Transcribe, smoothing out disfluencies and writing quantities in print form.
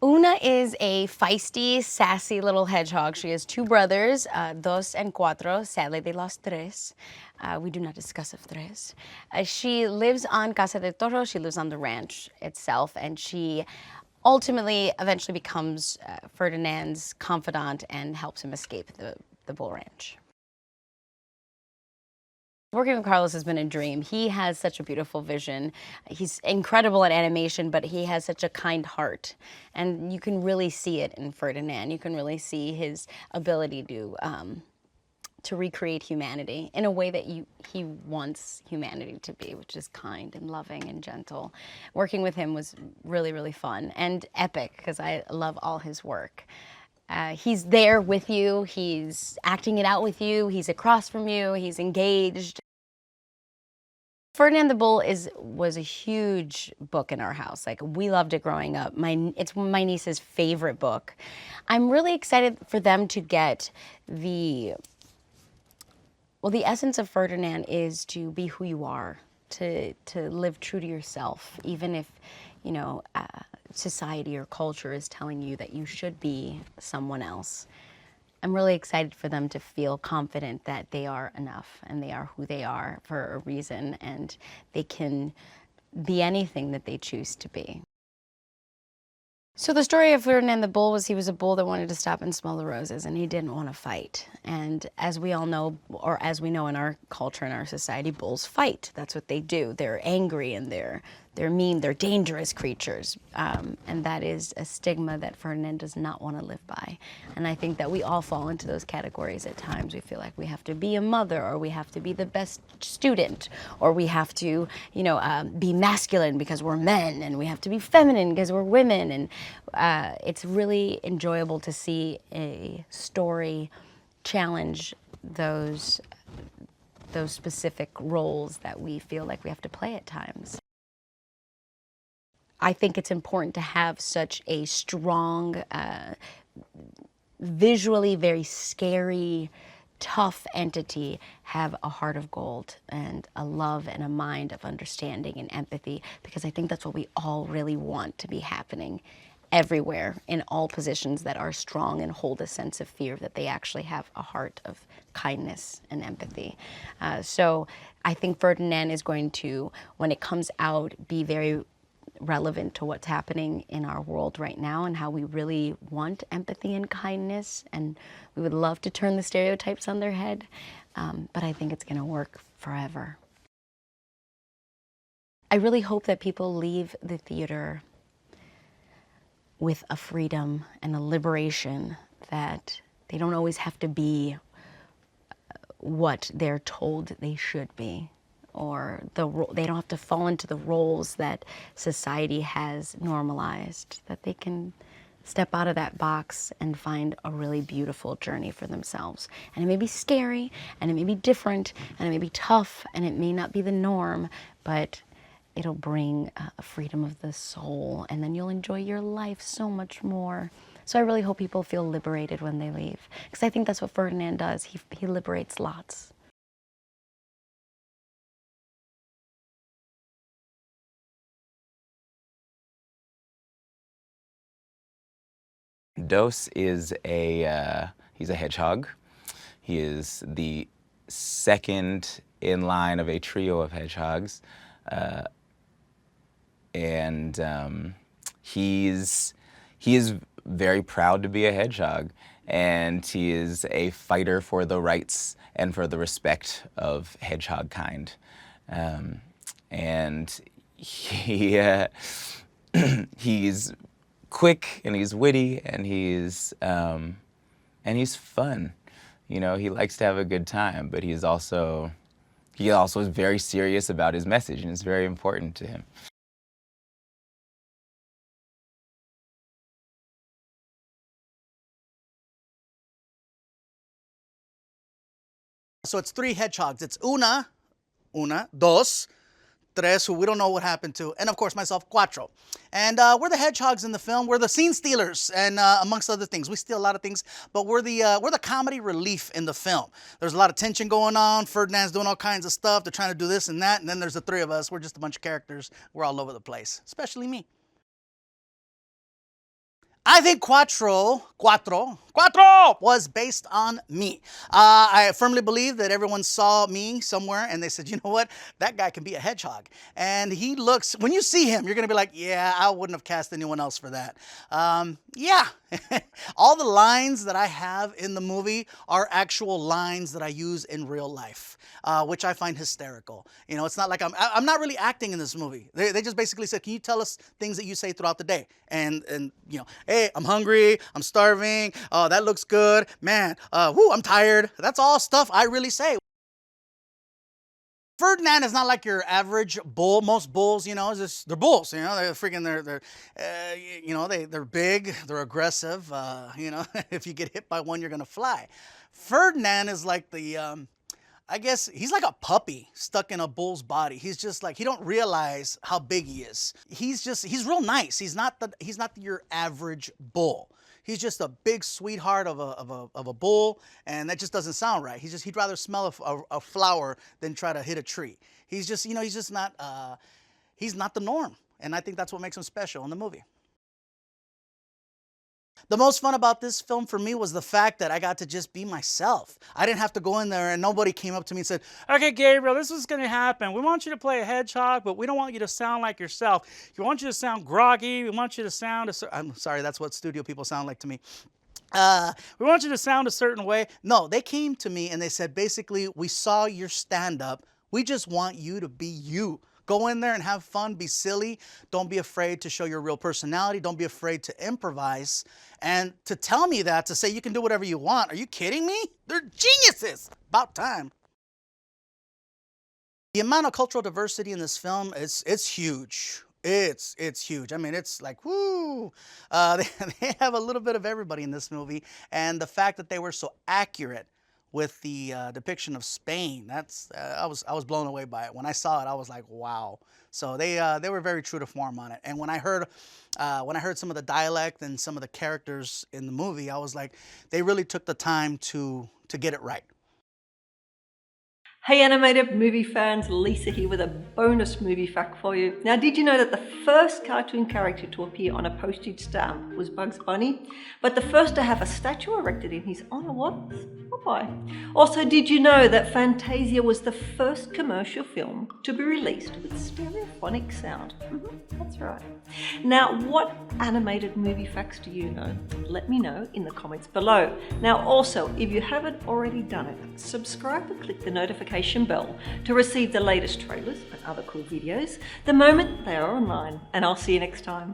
Una is a feisty, sassy little hedgehog. She has two brothers, Dos and Cuatro. Sadly, they lost Tres. We do not discuss of Tres. She lives on Casa del Toro. She lives on the ranch itself, and she ultimately eventually becomes Ferdinand's confidant and helps him escape the bull ranch. Working with Carlos has been a dream. He has such a beautiful vision. He's incredible at animation, but he has such a kind heart. And you can really see it in Ferdinand. You can really see his ability to recreate humanity in a way that he wants humanity to be, which is kind and loving and gentle. Working with him was really, really fun and epic because I love all his work. He's there with you, he's acting it out with you, he's across from you, he's engaged. Ferdinand the Bull was a huge book in our house. Like, we loved it growing up. It's my niece's favorite book. I'm really excited for them to get the essence of Ferdinand is to be who you are, to live true to yourself, even if, you know, society or culture is telling you that you should be someone else. I'm really excited for them to feel confident that they are enough and they are who they are for a reason, and they can be anything that they choose to be. So the story of Ferdinand the Bull was he was a bull that wanted to stop and smell the roses, and he didn't want to fight. And as we all know, or as we know in our culture and our society, bulls fight. That's what they do. They're angry and they're mean. They're dangerous creatures. And that is a stigma that Ferdinand does not want to live by. And I think that we all fall into those categories at times. We feel like we have to be a mother, or we have to be the best student, or we have to, you know, be masculine because we're men, and we have to be feminine because we're women. And it's really enjoyable to see a story challenge those specific roles that we feel like we have to play at times. I think it's important to have such a strong, visually very scary, tough entity have a heart of gold and a love and a mind of understanding and empathy, because I think that's what we all really want to be happening everywhere in all positions that are strong and hold a sense of fear, that they actually have a heart of kindness and empathy. So I think Ferdinand is going to, when it comes out, be very relevant to what's happening in our world right now and how we really want empathy and kindness, and we would love to turn the stereotypes on their head, but I think it's going to work forever. I really hope that people leave the theater with a freedom and a liberation, that they don't always have to be what they're told they should be, or they don't have to fall into the roles that society has normalized, that they can step out of that box and find a really beautiful journey for themselves. And it may be scary, and it may be different, and it may be tough, and it may not be the norm, but it'll bring a freedom of the soul, and then you'll enjoy your life so much more. So I really hope people feel liberated when they leave, because I think that's what Ferdinand does. He liberates lots. Dos is he's a hedgehog. He is the second in line of a trio of hedgehogs. And he is very proud to be a hedgehog, and he is a fighter for the rights and for the respect of hedgehog kind. And he he's quick, and he's witty, and he's fun. You know, he likes to have a good time, but he also is very serious about his message, and it's very important to him. So it's three hedgehogs. It's una, dos, tres, who we don't know what happened to, and of course myself, Cuatro. And we're the hedgehogs in the film. We're the scene stealers, and amongst other things. We steal a lot of things, but we're the comedy relief in the film. There's a lot of tension going on. Ferdinand's doing all kinds of stuff. They're trying to do this and that, and then there's the three of us. We're just a bunch of characters. We're all over the place, especially me. I think Cuatro was based on me. I firmly believe that everyone saw me somewhere and they said, you know what, that guy can be a hedgehog. And he looks, when you see him, you're gonna be like, yeah, I wouldn't have cast anyone else for that. Yeah, all the lines that I have in the movie are actual lines that I use in real life, which I find hysterical. You know, it's not like I'm not really acting in this movie. They just basically said, can you tell us things that you say throughout the day? And you know, hey, I'm hungry, I'm starving, oh, that looks good, man, whoo, I'm tired. That's all stuff I really say. Ferdinand is not like your average bull. Most bulls, you know, they're bulls. You know, they're freaking, you know, they're big, they're aggressive. You know, if you get hit by one, you're gonna fly. Ferdinand is like the, I guess he's like a puppy stuck in a bull's body. He's just like, he don't realize how big he is. He's real nice. He's not your average bull. He's just a big sweetheart of a bull, and that just doesn't sound right. He'd rather smell a flower than try to hit a tree. He's just, you know, he's not the norm, and I think that's what makes him special in the movie. The most fun about this film for me was the fact that I got to just be myself. I didn't have to go in there and nobody came up to me and said, okay, Gabriel, this is going to happen. We want you to play a hedgehog, but we don't want you to sound like yourself. We want you to sound groggy. We want you to sound, I'm sorry, that's what studio people sound like to me. We want you to sound a certain way. No, they came to me and they said, basically, we saw your stand-up. We just want you to be you. Go in there and have fun, be silly. Don't be afraid to show your real personality. Don't be afraid to improvise. And to tell me that, to say you can do whatever you want, are you kidding me? They're geniuses. About time. The amount of cultural diversity in this film, it's huge. It's huge. I mean, it's like, whoo. They have a little bit of everybody in this movie. And the fact that they were so accurate with the depiction of Spain, I was blown away by it. When I saw it, I was like, wow. So they were very true to form on it. And when I heard some of the dialect and some of the characters in the movie, I was like, they really took the time to get it right. Hey animated movie fans, Lisa here with a bonus movie fact for you. Now, did you know that the first cartoon character to appear on a postage stamp was Bugs Bunny? But the first to have a statue erected in his honor was Popeye. Also, did you know that Fantasia was the first commercial film to be released with stereophonic sound? That's right. Now, what animated movie facts do you know? Let me know in the comments below. Now, also, if you haven't already done it, subscribe and click the notification bell to receive the latest trailers and other cool videos the moment they are online. And I'll see you next time.